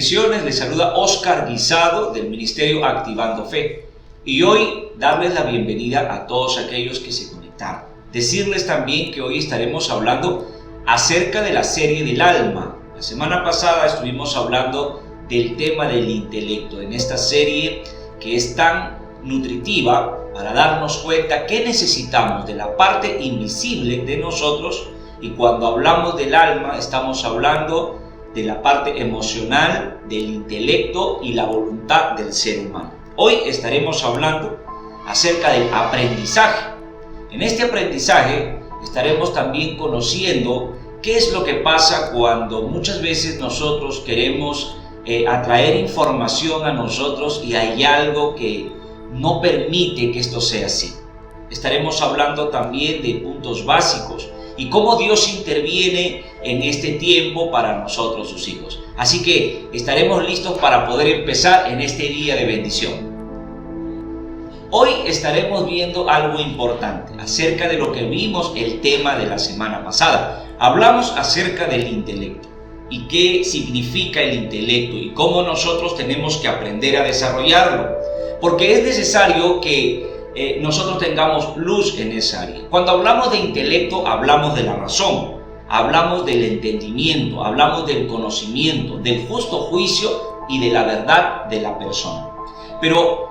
bendiciones, les saluda Oscar Guisado del Ministerio Activando Fe. Y hoy darles la bienvenida a todos aquellos que se conectaron. Decirles también que hoy estaremos hablando acerca de la serie del alma. La semana pasada estuvimos hablando del tema del intelecto, en esta serie que es tan nutritiva para darnos cuenta que necesitamos de la parte invisible de nosotros. Y cuando hablamos del alma, estamos hablando de la parte emocional, del intelecto y la voluntad del ser humano. Hoy estaremos hablando acerca del aprendizaje. En este aprendizaje estaremos también conociendo qué es lo que pasa cuando muchas veces nosotros queremos atraer información a nosotros y hay algo que no permite que esto sea así. Estaremos hablando también de puntos básicos y cómo Dios interviene en este tiempo para nosotros, sus hijos. Así que estaremos listos para poder empezar en este día de bendición. Hoy estaremos viendo algo importante acerca de lo que vimos el tema de la semana pasada. Hablamos acerca del intelecto y qué significa el intelecto y cómo nosotros tenemos que aprender a desarrollarlo. Porque es necesario que nosotros tengamos luz en esa área. Cuando hablamos de intelecto, hablamos de la razón, hablamos del entendimiento, hablamos del conocimiento, del justo juicio y de la verdad de la persona. Pero,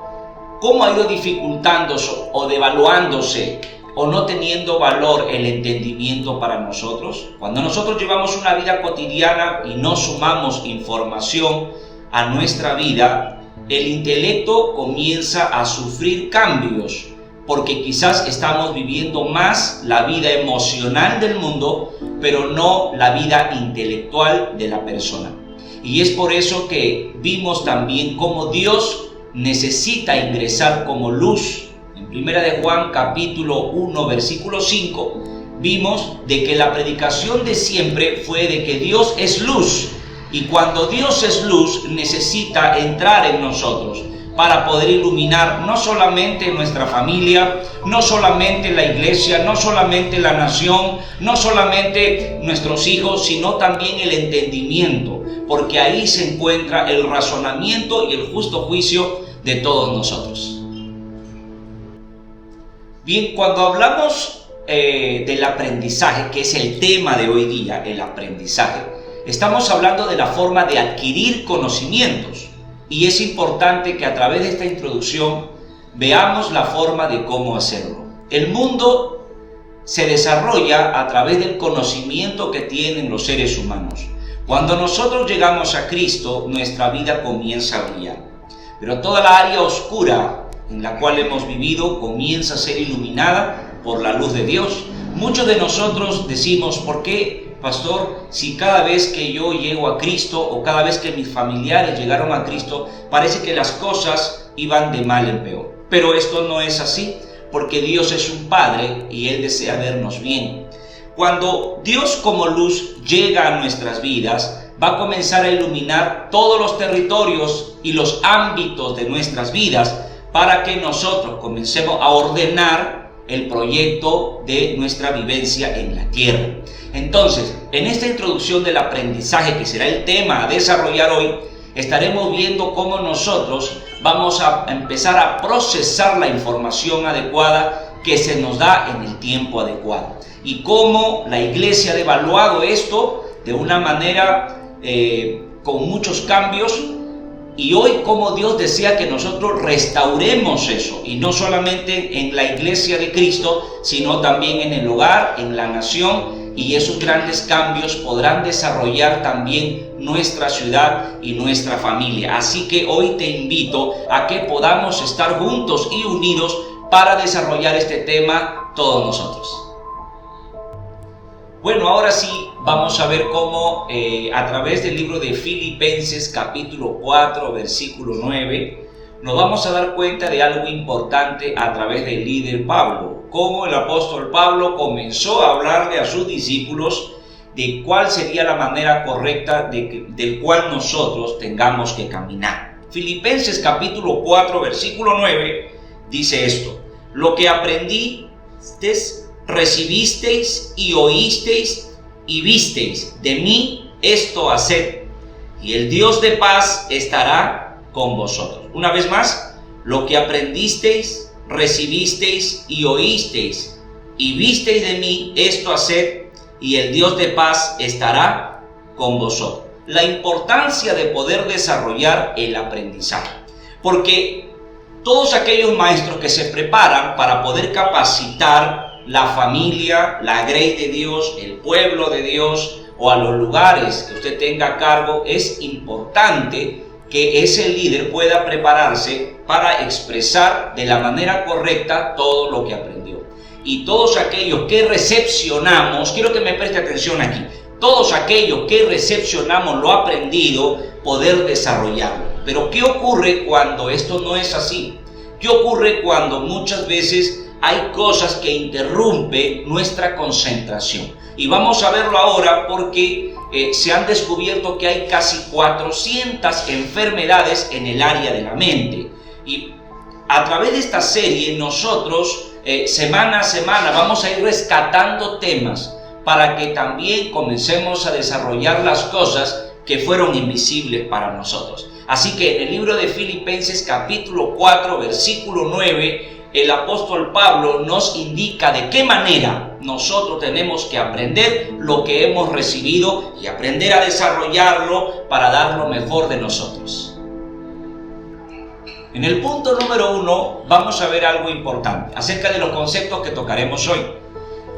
¿cómo ha ido dificultándose o devaluándose o no teniendo valor el entendimiento para nosotros? Cuando nosotros llevamos una vida cotidiana y no sumamos información a nuestra vida, el intelecto comienza a sufrir cambios, porque quizás estamos viviendo más la vida emocional del mundo, pero no la vida intelectual de la persona. Y es por eso que vimos también cómo Dios necesita ingresar como luz. En 1 de Juan capítulo 1 versículo 5 vimos de que la predicación de siempre fue de que Dios es luz. Y cuando Dios es luz, necesita entrar en nosotros para poder iluminar no solamente nuestra familia, no solamente la iglesia, no solamente la nación, no solamente nuestros hijos, sino también el entendimiento, porque ahí se encuentra el razonamiento y el justo juicio de todos nosotros. Bien, cuando hablamos del aprendizaje, que es el tema de hoy día, el aprendizaje, estamos hablando de la forma de adquirir conocimientos y es importante que a través de esta introducción veamos la forma de cómo hacerlo. El mundo se desarrolla a través del conocimiento que tienen los seres humanos. Cuando nosotros llegamos a Cristo, nuestra vida comienza a brillar, pero toda la área oscura en la cual hemos vivido comienza a ser iluminada por la luz de Dios. Muchos de nosotros decimos, ¿por qué, pastor, si cada vez que yo llego a Cristo o cada vez que mis familiares llegaron a Cristo, parece que las cosas iban de mal en peor? Pero esto no es así, porque Dios es un Padre y Él desea vernos bien. Cuando Dios como luz llega a nuestras vidas, va a comenzar a iluminar todos los territorios y los ámbitos de nuestras vidas para que nosotros comencemos a ordenar el proyecto de nuestra vivencia en la tierra. Entonces, en esta introducción del aprendizaje, que será el tema a desarrollar hoy, estaremos viendo cómo nosotros vamos a empezar a procesar la información adecuada que se nos da en el tiempo adecuado. Y cómo la iglesia ha devaluado esto de una manera con muchos cambios. Y hoy como Dios desea que nosotros restauremos eso, y no solamente en la iglesia de Cristo, sino también en el hogar, en la nación, y esos grandes cambios podrán desarrollar también nuestra ciudad y nuestra familia. Así que hoy te invito a que podamos estar juntos y unidos para desarrollar este tema todos nosotros. Bueno, ahora sí vamos a ver cómo a través del libro de Filipenses capítulo 4 versículo 9 nos vamos a dar cuenta de algo importante a través del líder Pablo. Cómo el apóstol Pablo comenzó a hablarle a sus discípulos de cuál sería la manera correcta del cual nosotros tengamos que caminar. Filipenses capítulo 4 versículo 9 dice esto: lo que aprendisteis, recibisteis y oísteis y visteis de mí, esto haced, y el Dios de paz estará con vosotros. Una vez más, lo que aprendisteis, recibisteis y oísteis y visteis de mí, esto haced, y el Dios de paz estará con vosotros. La importancia de poder desarrollar el aprendizaje, porque todos aquellos maestros que se preparan para poder capacitar la familia, la grey de Dios, el pueblo de Dios o a los lugares que usted tenga a cargo, es importante que ese líder pueda prepararse para expresar de la manera correcta todo lo que aprendió. Y todos aquellos que recepcionamos, quiero que me preste atención aquí, todos aquellos que recepcionamos lo aprendido, poder desarrollarlo. Pero ¿qué ocurre cuando esto no es así? ¿Qué ocurre cuando muchas veces hay cosas que interrumpen nuestra concentración? Y vamos a verlo ahora porque se han descubierto que hay casi 400 enfermedades en el área de la mente. Y a través de esta serie nosotros semana a semana vamos a ir rescatando temas para que también comencemos a desarrollar las cosas que fueron invisibles para nosotros. Así que en el libro de Filipenses capítulo 4 versículo 9, el apóstol Pablo nos indica de qué manera nosotros tenemos que aprender lo que hemos recibido y aprender a desarrollarlo para dar lo mejor de nosotros. En el punto número 1 vamos a ver algo importante acerca de los conceptos que tocaremos hoy,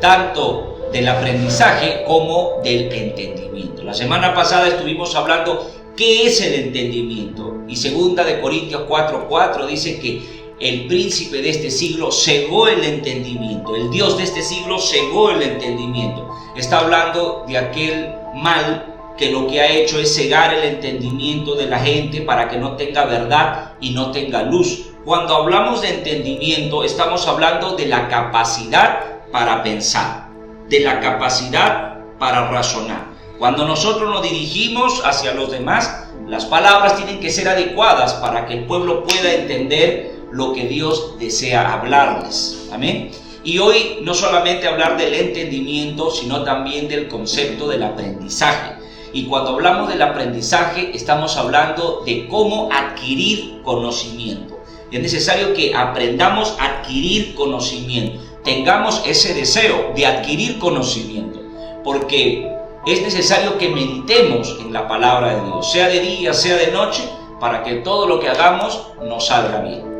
tanto del aprendizaje como del entendimiento. La semana pasada estuvimos hablando qué es el entendimiento y 2 Corintios 4:4 dice que el príncipe de este siglo cegó el entendimiento, el Dios de este siglo cegó el entendimiento. Está hablando de aquel mal que lo que ha hecho es cegar el entendimiento de la gente para que no tenga verdad y no tenga luz. Cuando hablamos de entendimiento estamos hablando de la capacidad para pensar, de la capacidad para razonar. Cuando nosotros nos dirigimos hacia los demás, las palabras tienen que ser adecuadas para que el pueblo pueda entender lo que Dios desea hablarles. Amén. Y hoy no solamente hablar del entendimiento, sino también del concepto del aprendizaje. Y cuando hablamos del aprendizaje, estamos hablando de cómo adquirir conocimiento. Es necesario que aprendamos a adquirir conocimiento. Tengamos ese deseo de adquirir conocimiento, porque es necesario que meditemos en la palabra de Dios, sea de día, sea de noche, para que todo lo que hagamos nos salga bien.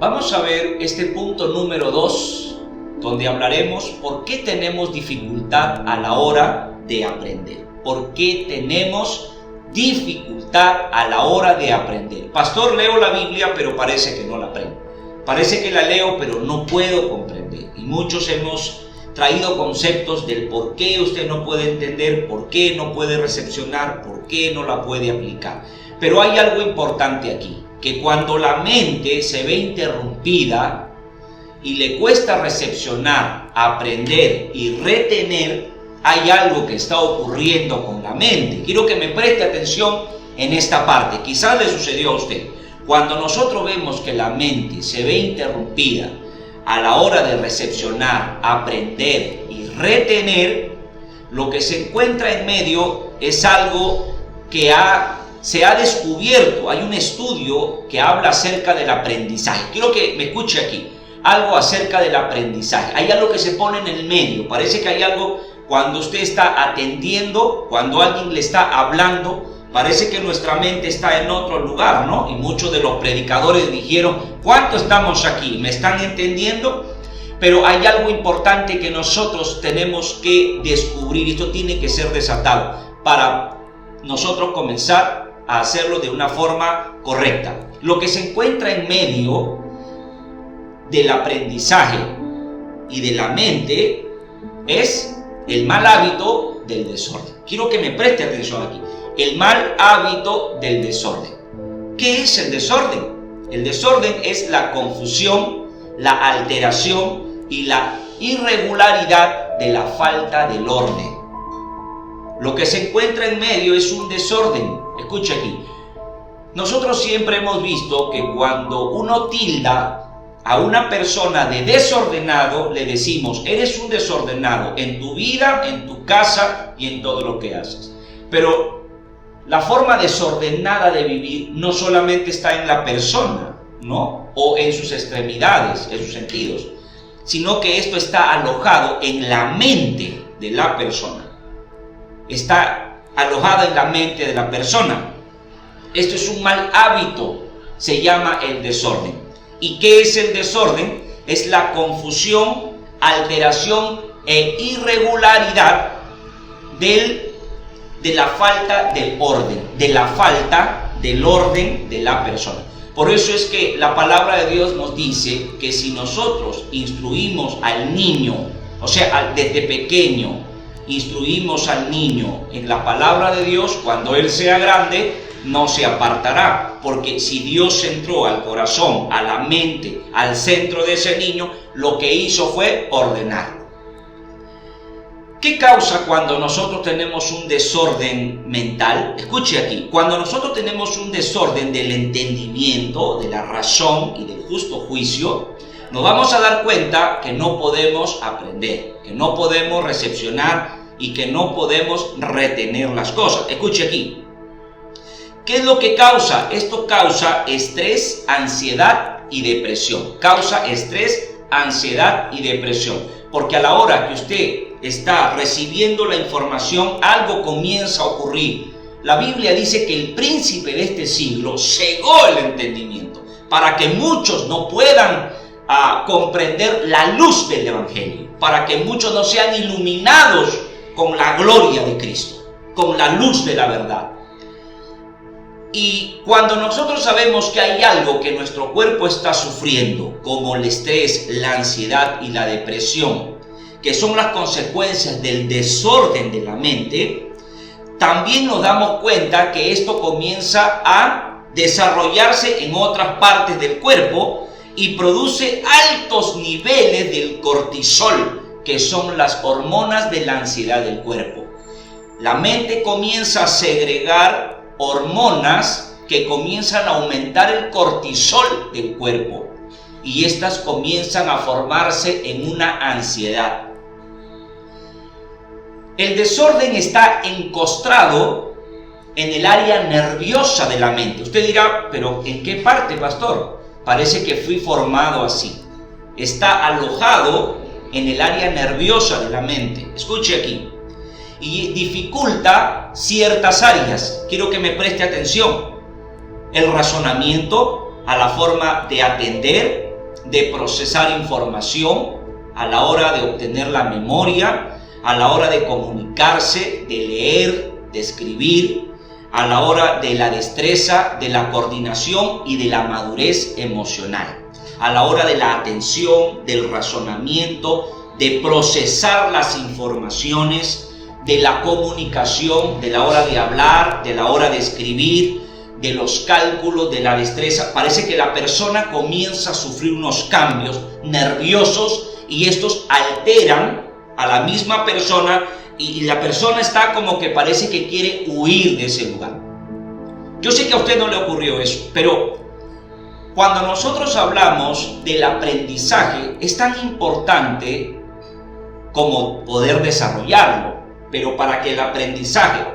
Vamos a ver este punto número 2, donde hablaremos por qué tenemos dificultad a la hora de aprender. ¿Por qué tenemos dificultad a la hora de aprender? Pastor, leo la Biblia, pero parece que no la aprendo. Parece que la leo, pero no puedo comprender. Y muchos hemos traído conceptos del por qué usted no puede entender, por qué no puede recepcionar, por qué no la puede aplicar. Pero hay algo importante aquí, que cuando la mente se ve interrumpida y le cuesta recepcionar, aprender y retener, hay algo que está ocurriendo con la mente. Quiero que me preste atención en esta parte. Quizás le sucedió a usted. Cuando nosotros vemos que la mente se ve interrumpida a la hora de recepcionar, aprender y retener, lo que se encuentra en medio es algo que se ha descubierto. Hay un estudio que habla acerca del aprendizaje. Quiero que me escuche aquí. Algo acerca del aprendizaje. Hay algo que se pone en el medio. Parece que hay algo cuando usted está atendiendo, cuando alguien le está hablando. Parece que nuestra mente está en otro lugar, ¿no? Y muchos de los predicadores dijeron, ¿cuánto estamos aquí? ¿Me están entendiendo? Pero hay algo importante que nosotros tenemos que descubrir. Esto tiene que ser desatado para nosotros comenzar a hacerlo de una forma correcta. Lo que se encuentra en medio del aprendizaje y de la mente es el mal hábito del desorden. Quiero que me preste atención aquí. El mal hábito del desorden. ¿Qué es el desorden? El desorden es la confusión, la alteración y la irregularidad de la falta del orden. Lo que se encuentra en medio es un desorden. Escuche aquí. Nosotros siempre hemos visto que cuando uno tilda a una persona de desordenado, le decimos, eres un desordenado en tu vida, en tu casa y en todo lo que haces. Pero la forma desordenada de vivir no solamente está en la persona, ¿no? O en sus extremidades, en sus sentidos, sino que esto está alojado en la mente de la persona. Está alojado en la mente de la persona. Esto es un mal hábito, se llama el desorden. ¿Y qué es el desorden? Es la confusión, alteración e irregularidad de la falta del orden, de la falta del orden de la persona. Por eso es que la palabra de Dios nos dice que si nosotros instruimos al niño, o sea, desde pequeño, instruimos al niño en la palabra de Dios, cuando él sea grande, no se apartará, porque si Dios entró al corazón, a la mente, al centro de ese niño, lo que hizo fue ordenar. ¿Qué causa cuando nosotros tenemos un desorden mental? Escuche aquí, cuando nosotros tenemos un desorden del entendimiento, de la razón y del justo juicio, nos vamos a dar cuenta que no podemos aprender, que no podemos recepcionar y que no podemos retener las cosas. Escuche aquí, ¿qué es lo que causa? Esto causa estrés, ansiedad y depresión. Causa estrés, ansiedad y depresión, porque a la hora que usted está recibiendo la información, algo comienza a ocurrir. La Biblia dice que el príncipe de este siglo cegó el entendimiento para que muchos no puedan comprender la luz del Evangelio, para que muchos no sean iluminados con la gloria de Cristo, con la luz de la verdad. Y cuando nosotros sabemos que hay algo que nuestro cuerpo está sufriendo, como el estrés, la ansiedad y la depresión, que son las consecuencias del desorden de la mente, también nos damos cuenta que esto comienza a desarrollarse en otras partes del cuerpo y produce altos niveles del cortisol, que son las hormonas de la ansiedad del cuerpo. La mente comienza a segregar hormonas que comienzan a aumentar el cortisol del cuerpo, y estas comienzan a formarse en una ansiedad. El desorden está encostrado en el área nerviosa de la mente. Usted dirá, pero ¿en qué parte, pastor? Parece que fui formado así. Está alojado en el área nerviosa de la mente. Escuche aquí. Y dificulta ciertas áreas. Quiero que me preste atención. El razonamiento, a la forma de atender, de procesar información, a la hora de obtener la memoria, a la hora de comunicarse, de leer, de escribir, a la hora de la destreza, de la coordinación y de la madurez emocional, a la hora de la atención, del razonamiento, de procesar las informaciones, de la comunicación, de la hora de hablar, de la hora de escribir, de los cálculos, de la destreza. Parece que la persona comienza a sufrir unos cambios nerviosos y estos alteran a la misma persona, y la persona está como que parece que quiere huir de ese lugar. Yo sé que a usted no le ocurrió eso, pero cuando nosotros hablamos del aprendizaje, es tan importante como poder desarrollarlo, pero para que el aprendizaje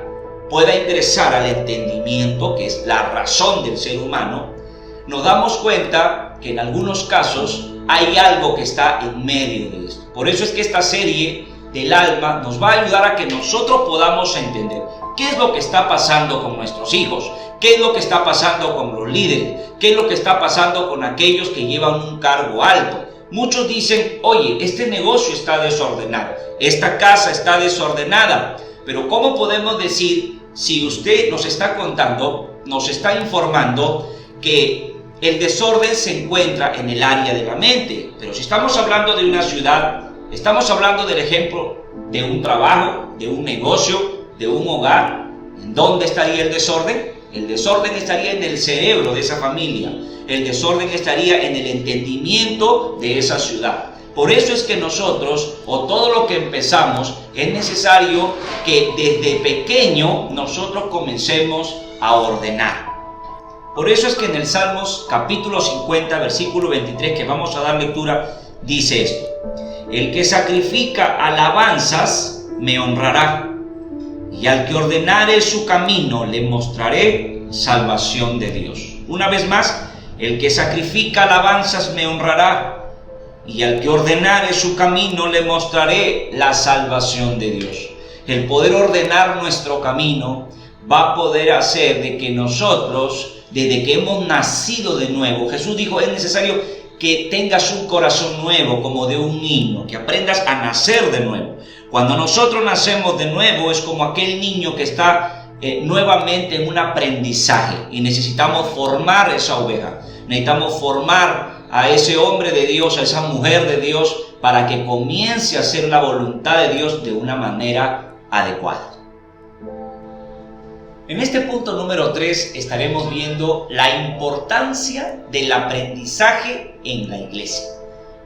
pueda ingresar al entendimiento, que es la razón del ser humano, nos damos cuenta que en algunos casos hay algo que está en medio de esto. Por eso es que esta serie del alma nos va a ayudar a que nosotros podamos entender qué es lo que está pasando con nuestros hijos, qué es lo que está pasando con los líderes, qué es lo que está pasando con aquellos que llevan un cargo alto. Muchos dicen, oye, este negocio está desordenado, esta casa está desordenada, pero ¿cómo podemos decir si usted nos está contando, nos está informando que el desorden se encuentra en el área de la mente? Pero si estamos hablando de una ciudad, estamos hablando del ejemplo de un trabajo, de un negocio, de un hogar, ¿en dónde estaría el desorden? El desorden estaría en el cerebro de esa familia, el desorden estaría en el entendimiento de esa ciudad. Por eso es que nosotros, o todo lo que empezamos, es necesario que desde pequeño nosotros comencemos a ordenar. Por eso es que en el Salmos capítulo 50, versículo 23, que vamos a dar lectura, dice esto: el que sacrifica alabanzas me honrará, y al que ordenare su camino le mostraré salvación de Dios. Una vez más, el que sacrifica alabanzas me honrará, y al que ordenare su camino le mostraré la salvación de Dios. El poder ordenar nuestro camino va a poder hacer de que nosotros, desde que hemos nacido de nuevo, Jesús dijo, es necesario que tengas un corazón nuevo como de un niño, que aprendas a nacer de nuevo. Cuando nosotros nacemos de nuevo es como aquel niño que está nuevamente en un aprendizaje y necesitamos formar esa oveja, necesitamos formar a ese hombre de Dios, a esa mujer de Dios, para que comience a hacer la voluntad de Dios de una manera adecuada. En este punto número 3 estaremos viendo la importancia del aprendizaje en la iglesia.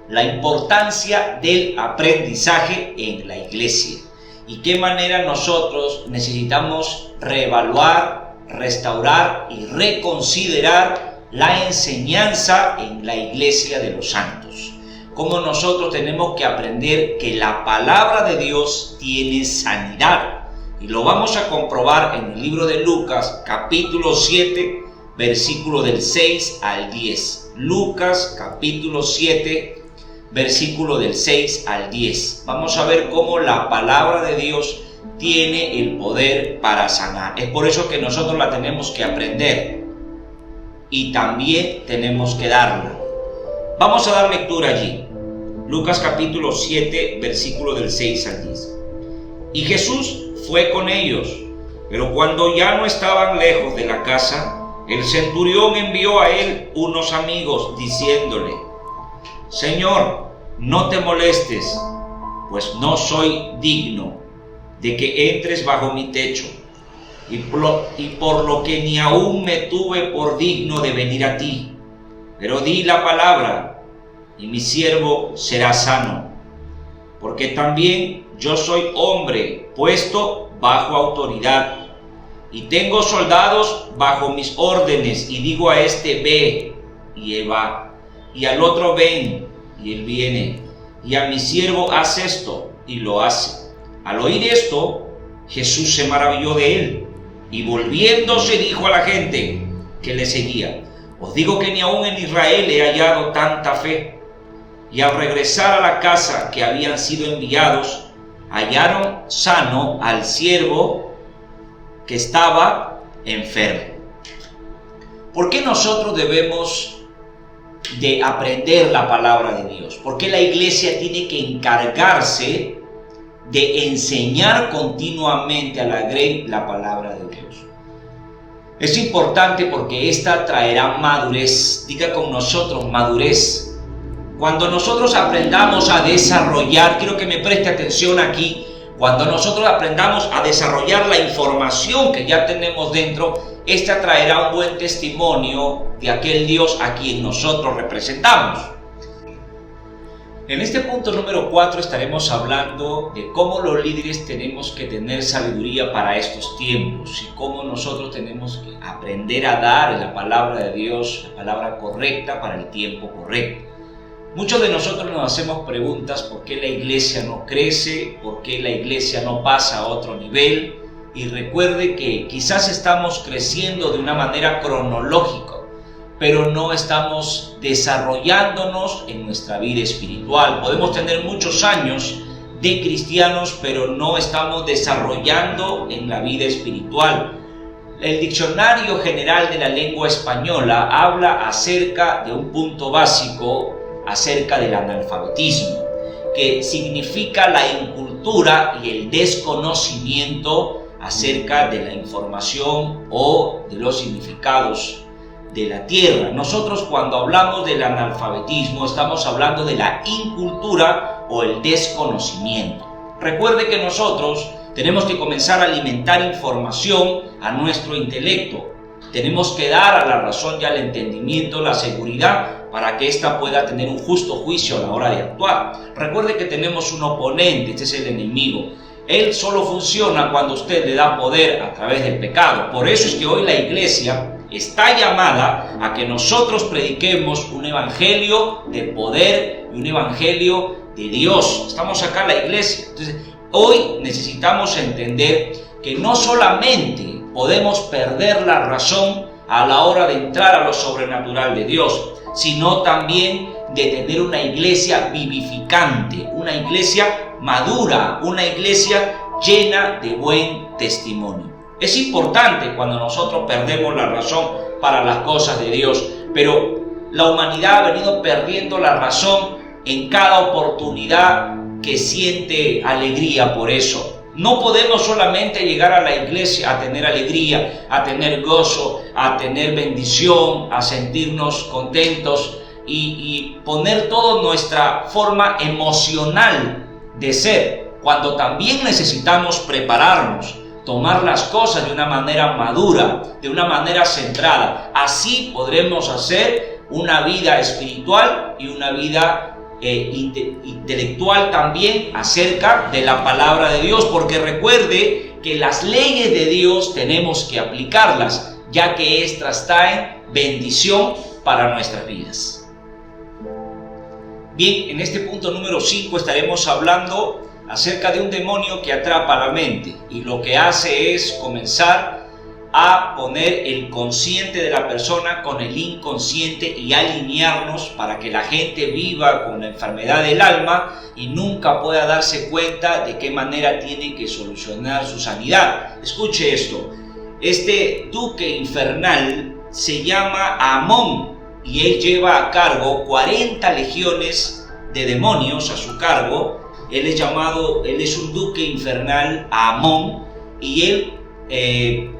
La importancia del aprendizaje en la iglesia. Y qué manera nosotros necesitamos reevaluar, restaurar y reconsiderar la enseñanza en la iglesia de los santos. Cómo nosotros tenemos que aprender que la palabra de Dios tiene sanidad. Y lo vamos a comprobar en el libro de Lucas, capítulo 7, versículo del 6 al 10. Lucas, capítulo 7, versículo del 6 al 10. Vamos a ver cómo la palabra de Dios tiene el poder para sanar. Es por eso que nosotros la tenemos que aprender y también tenemos que darla. Vamos a dar lectura allí. Lucas capítulo 7, versículo del 6 al 10. Y Jesús fue con ellos, pero cuando ya no estaban lejos de la casa, el centurión envió a él unos amigos diciéndole: Señor, no te molestes, pues no soy digno de que entres bajo mi techo, y por lo que ni aún me tuve por digno de venir a ti, pero di la palabra, y mi siervo será sano, porque también yo soy hombre puesto bajo autoridad, y tengo soldados bajo mis órdenes, y digo a este ve, y él va, y al otro ven, y él viene, y a mi siervo haz esto, y lo hace. Al oír esto, Jesús se maravilló de él, y volviéndose dijo a la gente que le seguía: os digo que ni aún en Israel he hallado tanta fe. Y al regresar a la casa que habían sido enviados, hallaron sano al siervo que estaba enfermo. ¿Por qué nosotros debemos de aprender la palabra de Dios? ¿Por qué la iglesia tiene que encargarse de enseñar continuamente a la grey la palabra de Dios? Es importante porque esta traerá madurez. Diga con nosotros: madurez. Cuando nosotros aprendamos a desarrollar, quiero que me preste atención aquí, cuando nosotros aprendamos a desarrollar la información que ya tenemos dentro, esta traerá un buen testimonio de aquel Dios a quien nosotros representamos. En este punto número 4 estaremos hablando de cómo los líderes tenemos que tener sabiduría para estos tiempos y cómo nosotros tenemos que aprender a dar la palabra de Dios, la palabra correcta para el tiempo correcto. Muchos de nosotros nos hacemos preguntas: ¿por qué la iglesia no crece? ¿Por qué la iglesia no pasa a otro nivel? Y recuerde que quizás estamos creciendo de una manera cronológica, pero no estamos desarrollándonos en nuestra vida espiritual. Podemos tener muchos años de cristianos, pero no estamos desarrollando en la vida espiritual. El Diccionario General de la Lengua Española habla acerca de un punto básico acerca del analfabetismo, que significa la incultura y el desconocimiento acerca de la información o de los significados de la tierra. Nosotros, cuando hablamos del analfabetismo, estamos hablando de la incultura o el desconocimiento. Recuerde que nosotros tenemos que comenzar a alimentar información a nuestro intelecto. Tenemos que dar a la razón y al entendimiento la seguridad para que ésta pueda tener un justo juicio a la hora de actuar. Recuerde que tenemos un oponente, este es el enemigo. Él solo funciona cuando usted le da poder a través del pecado. Por eso es que hoy la iglesia está llamada a que nosotros prediquemos un evangelio de poder y un evangelio de Dios. Estamos acá en la iglesia. Entonces, hoy necesitamos entender que no solamente podemos perder la razón a la hora de entrar a lo sobrenatural de Dios, sino también de tener una iglesia vivificante, una iglesia madura, una iglesia llena de buen testimonio. Es importante cuando nosotros perdemos la razón para las cosas de Dios, pero la humanidad ha venido perdiendo la razón en cada oportunidad que siente alegría por eso. No podemos solamente llegar a la iglesia a tener alegría, a tener gozo, a tener bendición, a sentirnos contentos y poner toda nuestra forma emocional de ser, cuando también necesitamos prepararnos, tomar las cosas de una manera madura, de una manera centrada. Así podremos hacer una vida espiritual y una vida intelectual también acerca de la palabra de Dios, porque recuerde que las leyes de Dios tenemos que aplicarlas, ya que éstas traen bendición para nuestras vidas. Bien, en este punto número 5 estaremos hablando acerca de un demonio que atrapa la mente y lo que hace es comenzar a poner el consciente de la persona con el inconsciente y alinearnos para que la gente viva con la enfermedad del alma y nunca pueda darse cuenta de qué manera tiene que solucionar su sanidad. Escuche esto, este duque infernal se llama Amón y él lleva a cargo 40 legiones de demonios a su cargo. Él es un duque infernal, Amón, y él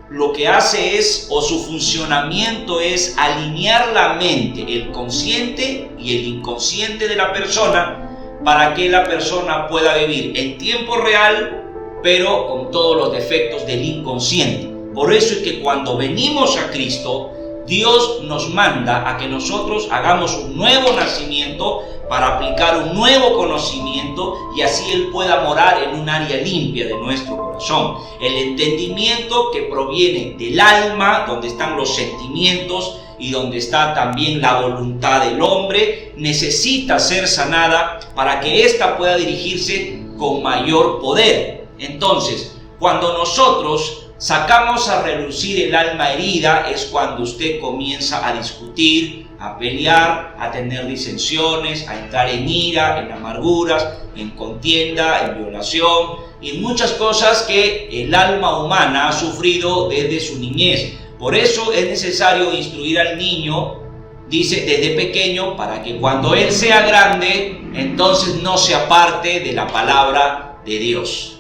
lo que hace es, o su funcionamiento es alinear la mente, el consciente y el inconsciente de la persona para que la persona pueda vivir en tiempo real, pero con todos los defectos del inconsciente. Por eso es que cuando venimos a Cristo, Dios nos manda a que nosotros hagamos un nuevo nacimiento para aplicar un nuevo conocimiento y así Él pueda morar en un área limpia de nuestro corazón. El entendimiento que proviene del alma, donde están los sentimientos y donde está también la voluntad del hombre, necesita ser sanada para que ésta pueda dirigirse con mayor poder. Entonces, cuando nosotros sacamos a relucir el alma herida, es cuando usted comienza a discutir, a pelear, a tener disensiones, a entrar en ira, en amarguras, en contienda, en violación y muchas cosas que el alma humana ha sufrido desde su niñez. Por eso es necesario instruir al niño, dice, desde pequeño, para que cuando él sea grande, entonces no se aparte de la palabra de Dios.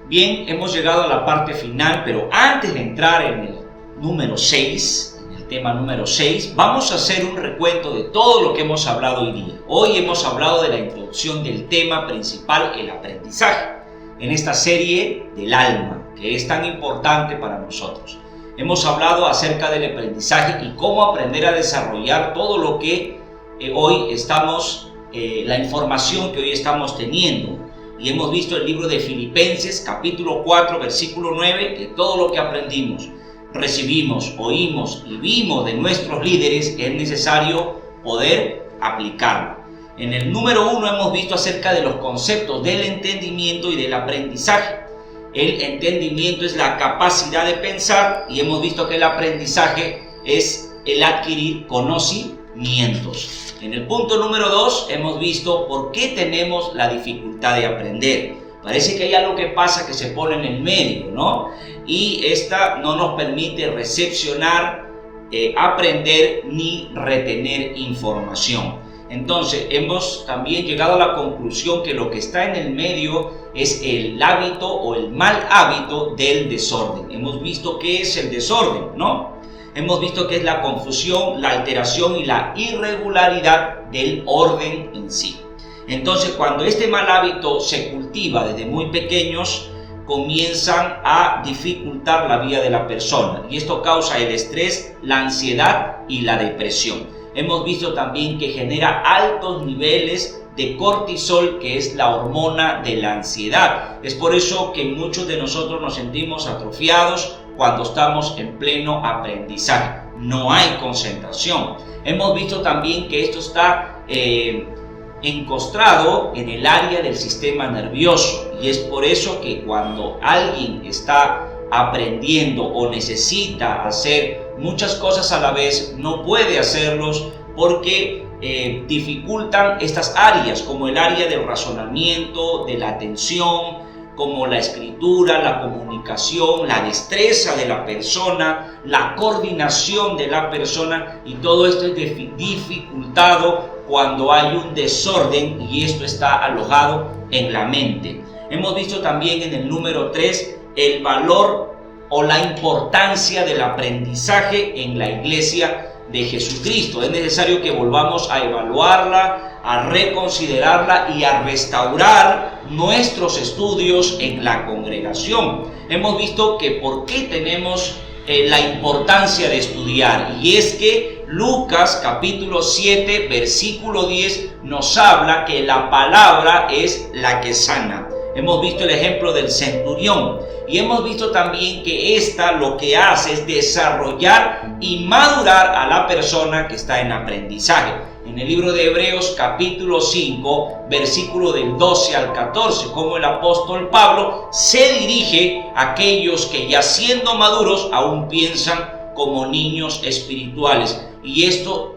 Bien, hemos llegado a la parte final, pero antes de entrar en el número 6, en el tema número 6, vamos a hacer un recuento de todo lo que hemos hablado hoy día. Hoy hemos hablado de la introducción del tema principal, el aprendizaje, en esta serie del alma, que es tan importante para nosotros. Hemos hablado acerca del aprendizaje y cómo aprender a desarrollar todo lo que hoy estamos, la información que hoy estamos teniendo. Y hemos visto el libro de Filipenses, capítulo 4, versículo 9, que todo lo que aprendimos, recibimos, oímos y vimos de nuestros líderes es necesario poder aplicarlo. En el número 1 hemos visto acerca de los conceptos del entendimiento y del aprendizaje. El entendimiento es la capacidad de pensar y hemos visto que el aprendizaje es el adquirir conocimientos. En el punto número 2 hemos visto por qué tenemos la dificultad de aprender. Parece que hay algo que pasa que se pone en el medio, ¿no? Y esta no nos permite recepcionar, aprender ni retener información. Entonces hemos también llegado a la conclusión que lo que está en el medio es el hábito o el mal hábito del desorden. Hemos visto qué es el desorden, ¿no? Hemos visto que es la confusión, la alteración y la irregularidad del orden en sí. Entonces, cuando este mal hábito se cultiva desde muy pequeños, comienzan a dificultar la vida de la persona. Y esto causa el estrés, la ansiedad y la depresión. Hemos visto también que genera altos niveles de cortisol, que es la hormona de la ansiedad. Es por eso que muchos de nosotros nos sentimos atrofiados cuando estamos en pleno aprendizaje. No hay concentración. Hemos visto también que esto está encostrado en el área del sistema nervioso, y es por eso que cuando alguien está aprendiendo o necesita hacer muchas cosas a la vez, no puede hacerlos porque dificultan estas áreas, como el área del razonamiento, de la atención, como la escritura, la comunicación, la destreza de la persona, la coordinación de la persona, y todo esto es dificultado cuando hay un desorden y esto está alojado en la mente. Hemos visto también en el número 3 el valor o la importancia del aprendizaje en la iglesia de Jesucristo. Es necesario que volvamos a evaluarla, a reconsiderarla y a restaurar nuestros estudios en la congregación. Hemos visto que por qué tenemos la importancia de estudiar, y es que Lucas capítulo 7 versículo 10 nos habla que la palabra es la que sana. Hemos visto el ejemplo del centurión y hemos visto también que esta lo que hace es desarrollar y madurar a la persona que está en aprendizaje. En el libro de Hebreos capítulo 5 versículo del 12 al 14, como el apóstol Pablo se dirige a aquellos que ya siendo maduros aún piensan como niños espirituales, y esto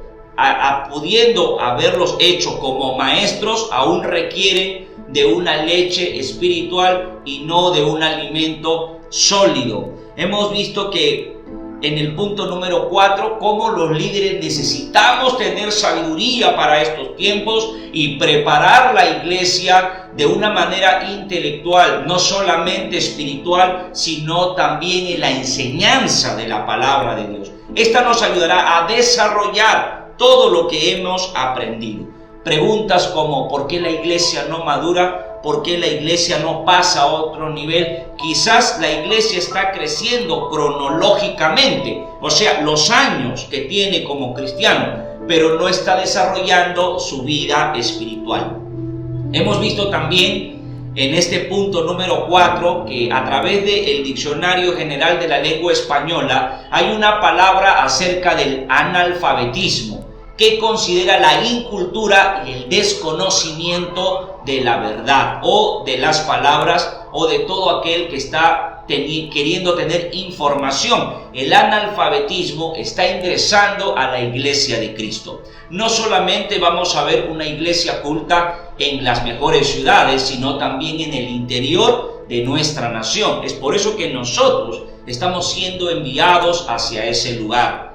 pudiendo haberlos hecho como maestros aún requieren de una leche espiritual y no de un alimento sólido. Hemos visto que en el punto número 4, cómo los líderes necesitamos tener sabiduría para estos tiempos y preparar la iglesia de una manera intelectual, no solamente espiritual, sino también en la enseñanza de la palabra de Dios. Esta nos ayudará a desarrollar todo lo que hemos aprendido. Preguntas como ¿por qué la iglesia no madura? ¿Por qué la iglesia no pasa a otro nivel? Quizás la iglesia está creciendo cronológicamente, o sea, los años que tiene como cristiano, pero no está desarrollando su vida espiritual. Hemos visto también en este punto número 4 que a través del Diccionario General de la Lengua Española hay una palabra acerca del analfabetismo, que considera la incultura y el desconocimiento de la verdad o de las palabras o de todo aquel que está queriendo tener información. El analfabetismo está ingresando a la iglesia de Cristo. No solamente vamos a ver una iglesia culta en las mejores ciudades, sino también en el interior de nuestra nación. Es por eso que nosotros estamos siendo enviados hacia ese lugar.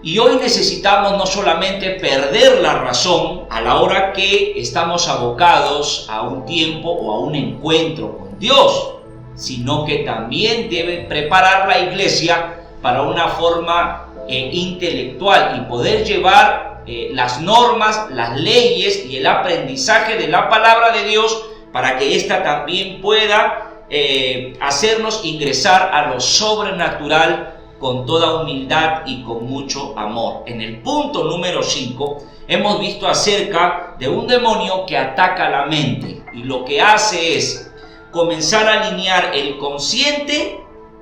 Y hoy necesitamos no solamente perder la razón a la hora que estamos abocados a un tiempo o a un encuentro con Dios, sino que también debe preparar la iglesia para una forma intelectual y poder llevar las normas, las leyes y el aprendizaje de la palabra de Dios para que ésta también pueda hacernos ingresar a lo sobrenatural con toda humildad y con mucho amor. En el punto número 5 hemos visto acerca de un demonio que ataca la mente y lo que hace es comenzar a alinear el consciente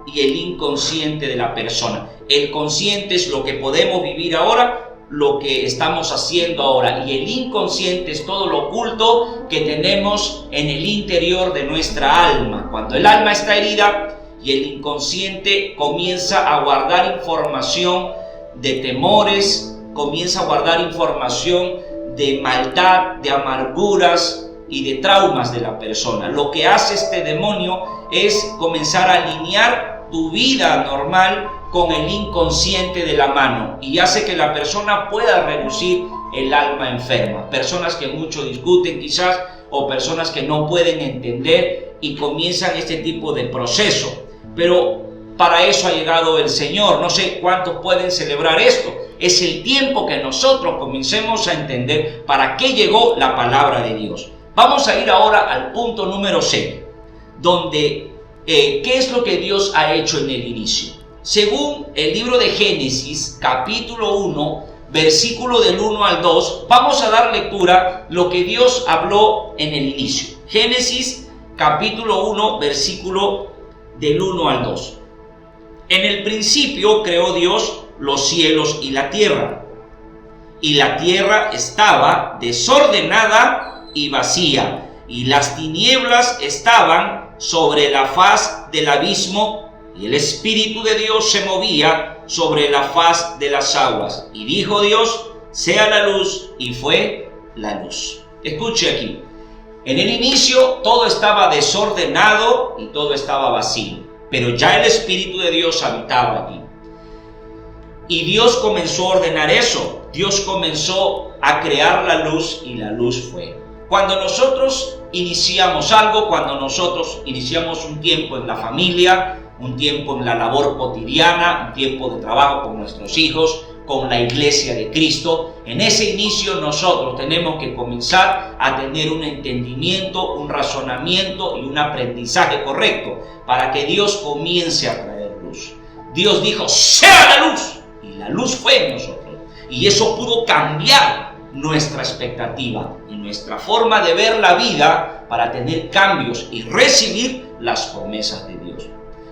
y el inconsciente de la persona. El consciente es lo que podemos vivir ahora, lo que estamos haciendo ahora, y el inconsciente es todo lo oculto que tenemos en el interior de nuestra alma. Cuando el alma está herida, y el inconsciente comienza a guardar información de temores, comienza a guardar información de maldad, de amarguras y de traumas de la persona. Lo que hace este demonio es comenzar a alinear tu vida normal con el inconsciente de la mano y hace que la persona pueda reducir el alma enferma. Personas que mucho discuten quizás, o personas que no pueden entender y comienzan este tipo de proceso. Pero para eso ha llegado el Señor. No sé cuántos pueden celebrar esto. Es el tiempo que nosotros comencemos a entender para qué llegó la palabra de Dios. Vamos a ir ahora al punto número 6, donde ¿qué es lo que Dios ha hecho en el inicio? Según el libro de Génesis, capítulo 1, versículo del 1 al 2, vamos a dar lectura lo que Dios habló en el inicio. Génesis, capítulo 1, versículo del 1 al 2. En el principio creó Dios los cielos y la tierra. y la tierra estaba desordenada y vacía, y las tinieblas estaban sobre la faz del abismo, y el Espíritu de Dios se movía sobre la faz de las aguas. Y dijo Dios: sea la luz, y fue la luz. Escuche aquí. En el inicio todo estaba desordenado y todo estaba vacío, pero ya el Espíritu de Dios habitaba allí. Y Dios comenzó a ordenar eso. Dios comenzó a crear la luz y la luz fue. Cuando nosotros iniciamos algo, cuando nosotros iniciamos un tiempo en la familia, un tiempo en la labor cotidiana, un tiempo de trabajo con nuestros hijos, con la iglesia de Cristo, en ese inicio nosotros tenemos que comenzar a tener un entendimiento, un razonamiento y un aprendizaje correcto para que Dios comience a traer luz. Dios dijo: sea la luz, y la luz fue en nosotros, y eso pudo cambiar nuestra expectativa y nuestra forma de ver la vida para tener cambios y recibir las promesas de Dios.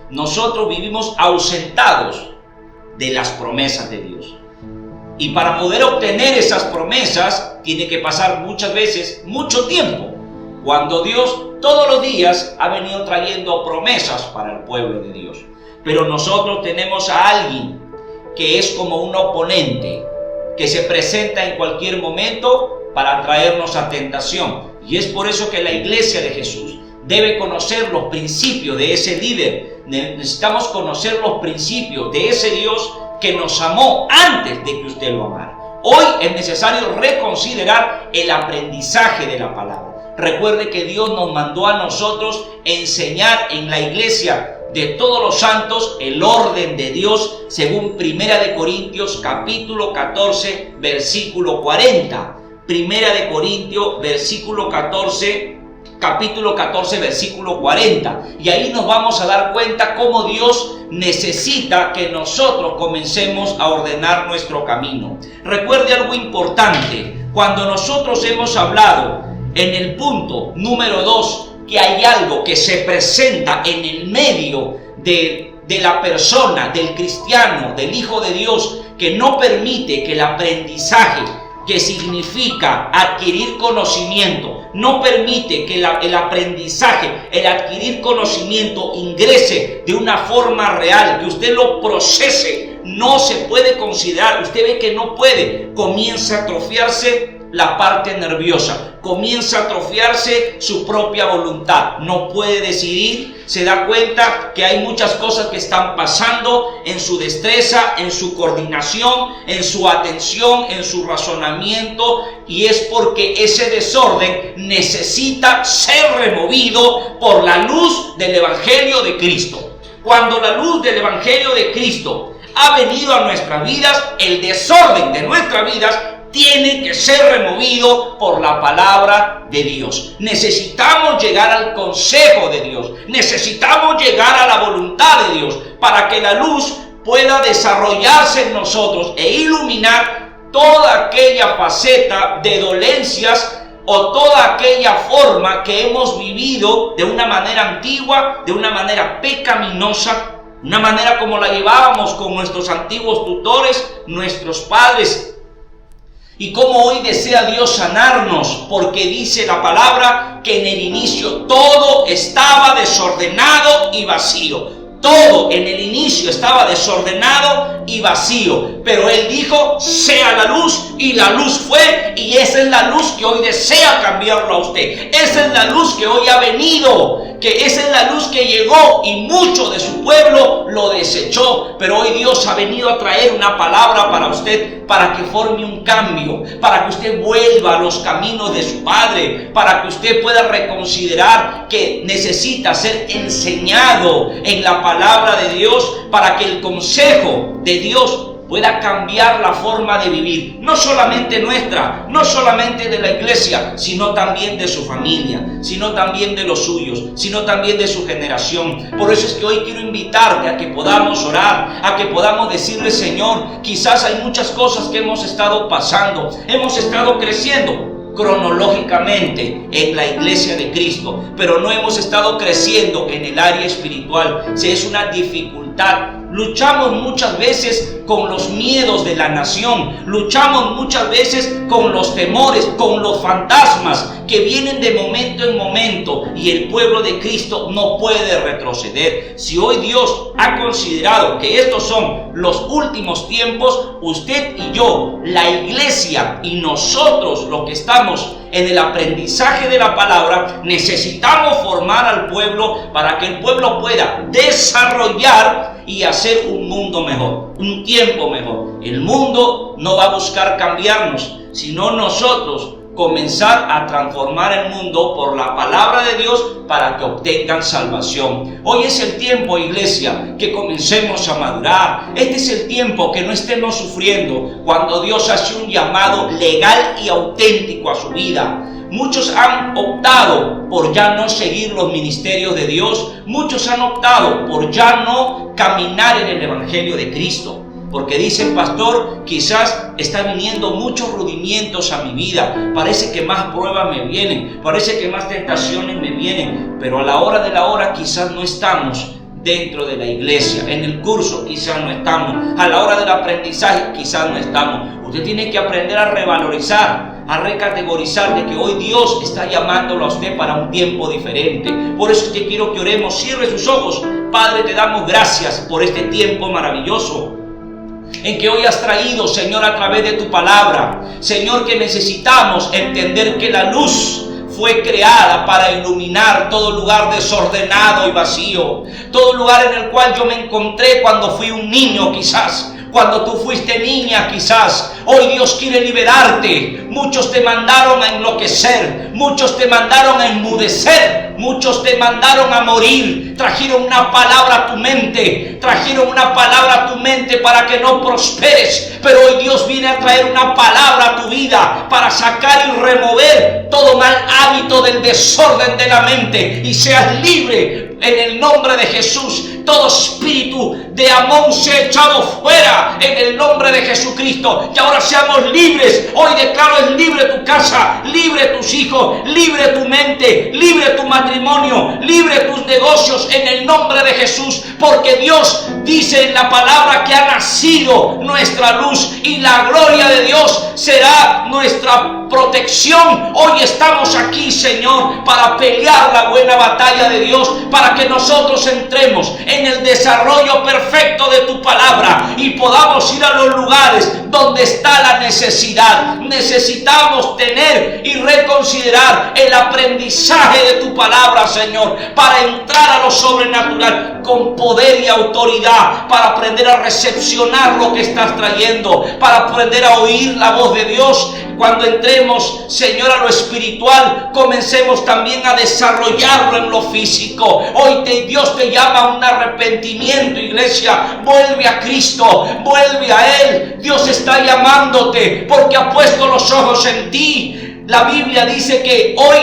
Nosotros vivimos ausentados de las promesas de Dios. Y para poder obtener esas promesas tiene que pasar muchas veces mucho tiempo, cuando Dios todos los días ha venido trayendo promesas para el pueblo de Dios. Pero nosotros tenemos a alguien que es como un oponente, que se presenta en cualquier momento para traernos a tentación. Y es por eso que la iglesia de Jesús debe conocer los principios de ese líder. Necesitamos conocer los principios de ese Dios que nos amó antes de que usted lo amara. Hoy es necesario reconsiderar el aprendizaje de la palabra. Recuerde que Dios nos mandó a nosotros enseñar en la iglesia de todos los santos el orden de Dios, según 1 Corintios capítulo 14 versículo 40. 1 Corintios capítulo 14 versículo 40. Y ahí nos vamos a dar cuenta cómo Dios necesita que nosotros comencemos a ordenar nuestro camino. Recuerde algo importante: cuando nosotros hemos hablado en el punto número 2 que hay algo que se presenta en el medio de la persona, del cristiano, del Hijo de Dios, que no permite que el aprendizaje, que significa adquirir conocimiento, no permite que el aprendizaje, el adquirir conocimiento ingrese de una forma real, que usted lo procese, no se puede considerar. Usted ve que no puede, comienza a atrofiarse la parte nerviosa, comienza a atrofiarse su propia voluntad, no puede decidir, se da cuenta que hay muchas cosas que están pasando en su destreza, en su coordinación, en su atención, en su razonamiento, y es porque ese desorden necesita ser removido por la luz del Evangelio de Cristo. Cuando la luz del Evangelio de Cristo ha venido a nuestras vidas, el desorden de nuestras vidas tiene que ser removido por la palabra de Dios. Necesitamos llegar al consejo de Dios. Necesitamos llegar a la voluntad de Dios para que la luz pueda desarrollarse en nosotros e iluminar toda aquella faceta de dolencias o toda aquella forma que hemos vivido de una manera antigua, de una manera pecaminosa, una manera como la llevábamos con nuestros antiguos tutores, nuestros padres. Y como hoy desea Dios sanarnos, porque dice la palabra que en el inicio todo estaba desordenado y vacío. Todo en el inicio estaba desordenado y vacío, pero Él dijo: sea la luz, y la luz fue, y esa es la luz que hoy desea cambiarlo a usted. Esa es la luz que hoy ha venido, que esa es la luz que llegó y mucho de su pueblo lo desechó, pero hoy Dios ha venido a traer una palabra para usted, para que forme un cambio, para que usted vuelva a los caminos de su Padre, para que usted pueda reconsiderar que necesita ser enseñado en la palabra de Dios, para que el consejo de Dios pueda cambiar la forma de vivir, no solamente nuestra, no solamente de la iglesia, sino también de su familia, sino también de los suyos, sino también de su generación. Por eso es que hoy quiero invitarte a que podamos orar, a que podamos decirle: Señor, quizás hay muchas cosas que hemos estado pasando, hemos estado creciendo cronológicamente en la iglesia de Cristo, pero no hemos estado creciendo en el área espiritual. Si es una dificultad, luchamos muchas veces con los miedos de la nación, luchamos muchas veces con los temores, con los fantasmas que vienen de momento en momento, y el pueblo de Cristo no puede retroceder. Si hoy Dios ha considerado que estos son los últimos tiempos, usted y yo, la iglesia y nosotros, los que estamos en el aprendizaje de la palabra, necesitamos formar al pueblo para que el pueblo pueda desarrollar y hacer un mundo mejor, un tiempo mejor. El mundo no va a buscar cambiarnos, sino nosotros comenzar a transformar el mundo por la palabra de Dios para que obtengan salvación. Hoy es el tiempo, iglesia, que comencemos a madurar. Este es el tiempo que no estemos sufriendo cuando Dios hace un llamado legal y auténtico a su vida. Muchos han optado por ya no seguir los ministerios de Dios. Muchos han optado por ya no caminar en el Evangelio de Cristo. Porque dicen, pastor, quizás están viniendo muchos rudimientos a mi vida. Parece que más pruebas me vienen. Parece que más tentaciones me vienen. Pero a la hora de la hora quizás no estamos dentro de la iglesia. En el curso quizás no estamos. A la hora del aprendizaje quizás no estamos. Usted tiene que aprender a revalorizar, a recategorizar de que hoy Dios está llamándolo a usted para un tiempo diferente. Por eso te quiero que oremos. Cierre sus ojos. Padre, te damos gracias por este tiempo maravilloso en que hoy has traído, Señor, a través de tu palabra. Señor, que necesitamos entender que la luz fue creada para iluminar todo lugar desordenado y vacío, todo lugar en el cual yo me encontré cuando fui un niño, quizás cuando tú fuiste niña, quizás. Hoy Dios quiere liberarte. Muchos te mandaron a enloquecer, muchos te mandaron a enmudecer, muchos te mandaron a morir. Trajeron una palabra a tu mente, trajeron una palabra a tu mente para que no prosperes. Pero hoy Dios viene a traer una palabra a tu vida para sacar y remover todo mal hábito del desorden de la mente y seas libre en el nombre de Jesús. Todo espíritu de Amón sea echado fuera en el nombre de Jesucristo. Y ahora seamos libres. Hoy declaro es libre tu casa, libre tus hijos, libre tu mente, libre tu matrimonio, libre tus negocios en el nombre de Jesús. Porque Dios dice en la palabra que ha nacido nuestra luz y la gloria de Dios será nuestra protección. Hoy estamos aquí, Señor, para pelear la buena batalla de Dios, para que nosotros entremos en el desarrollo perfecto de tu palabra y podamos ir a los lugares donde está la necesidad. Necesitamos tener y reconsiderar el aprendizaje de tu palabra, Señor, para entrar a lo sobrenatural con poder y autoridad, para aprender a recepcionar lo que estás trayendo, para aprender a oír la voz de Dios. Cuando entremos, Señor, a lo espiritual, comencemos también a desarrollarlo en lo físico. Hoy Dios te llama a un arrepentimiento, iglesia. Vuelve a Cristo, vuelve a Él. Dios está llamándote porque ha puesto los ojos en ti. La Biblia dice que hoy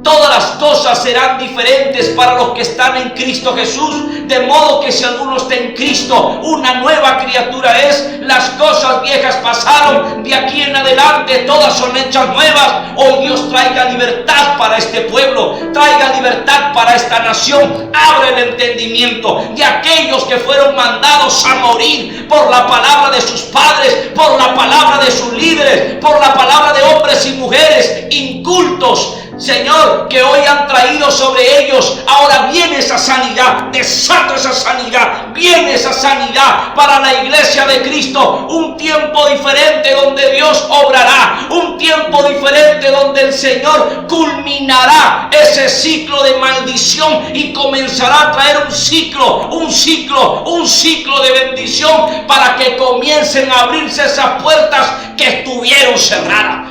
todas las cosas serán diferentes para los que están en Cristo Jesús. De modo que si alguno está en Cristo, una nueva criatura es. Las cosas viejas pasaron, de aquí en adelante todas son hechas nuevas. Hoy Dios traiga libertad para este pueblo, traiga libertad para esta nación. Abre el entendimiento de aquellos que fueron mandados a morir por la palabra de sus padres, por la palabra de sus líderes, por la palabra de hombres y mujeres incultos, Señor, que hoy han traído sobre ellos. Ahora viene esa sanidad, desato esa sanidad, viene esa sanidad para la iglesia de Cristo. Un tiempo diferente donde Dios obrará, un tiempo diferente donde el Señor culminará ese ciclo de maldición y comenzará a traer un ciclo de bendición, para que comiencen a abrirse esas puertas que estuvieron cerradas,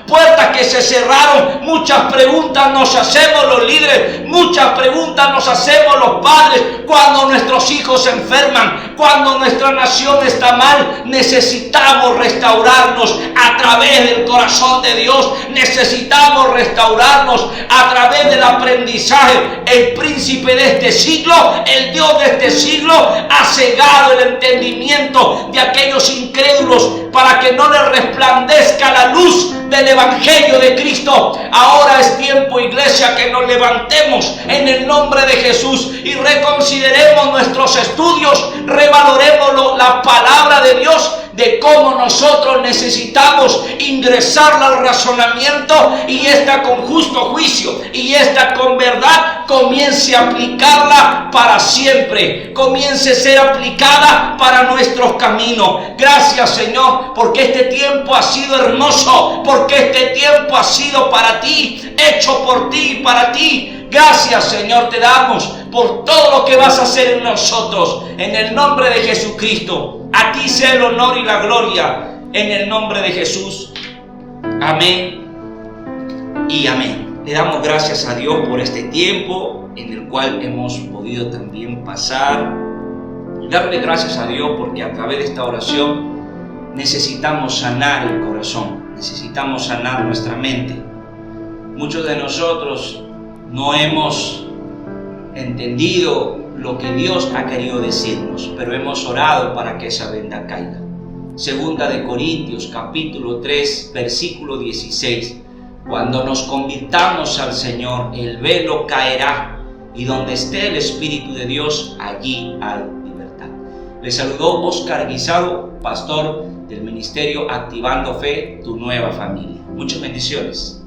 puertas que se cerraron. Muchas preguntas nos hacemos los líderes, muchas preguntas nos hacemos los padres cuando nuestros hijos se enferman, cuando nuestra nación está mal. Necesitamos restaurarnos a través del corazón de Dios, necesitamos restaurarnos a través del aprendizaje. El príncipe de este siglo, el Dios de este siglo, ha cegado el entendimiento de aquellos incrédulos para que no les resplandezca la luz del Evangelio de Cristo. Ahora es tiempo, iglesia, que nos levantemos en el nombre de Jesús y reconsideremos nuestros estudios, revaloremos la palabra de Dios, de cómo nosotros necesitamos ingresarla al razonamiento, y esta con justo juicio y esta con verdad comience a aplicarla para siempre, comience a ser aplicada para nuestros caminos. Gracias, Señor, porque este tiempo ha sido hermoso, porque este tiempo ha sido para ti, hecho por ti y para ti. Gracias, Señor, te damos por todo lo que vas a hacer en nosotros, en el nombre de Jesucristo. A ti sea el honor y la gloria, en el nombre de Jesús. Amén y amén. Le damos gracias a Dios por este tiempo en el cual hemos podido también pasar. Darle gracias a Dios porque a través de esta oración necesitamos sanar el corazón, necesitamos sanar nuestra mente. Muchos de nosotros no hemos entendido lo que Dios ha querido decirnos, pero hemos orado para que esa venda caiga. Segunda de Corintios capítulo 3 versículo 16: cuando nos convirtamos al Señor, el velo caerá, y donde esté el Espíritu de Dios, allí hay libertad. Les saludó Oscar Guisado, pastor del ministerio Activando Fe, tu nueva familia. Muchas bendiciones.